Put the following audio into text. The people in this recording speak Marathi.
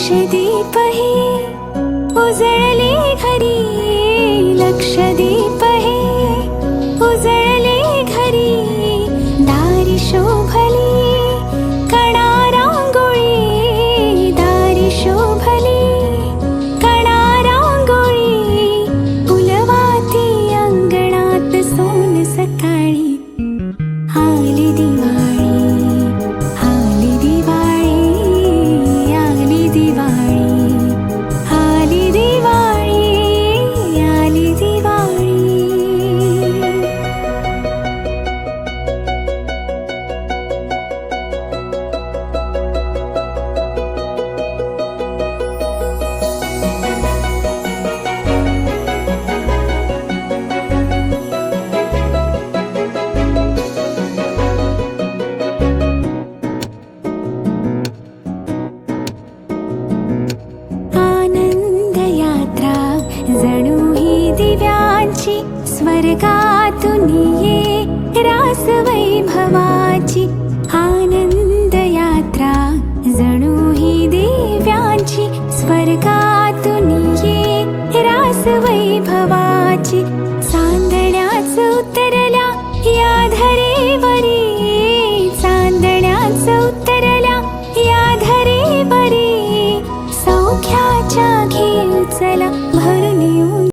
लक्षदीप हे उजळले घरी, लक्षदीप हे उजळले घरी, दारी शोभली कणा रांगोळी, दारी शोभली कणा रांगोळी, फुलवाती अंगणात सोन सकाळी, आली दिवाळी, आली दिवाळी, आली दिवाळी, आली दिवाळी, आली दिवाळी. आनंद यात्रा जणू ही दिव्यांची, स्वर्गातून ये रास वैभवाची,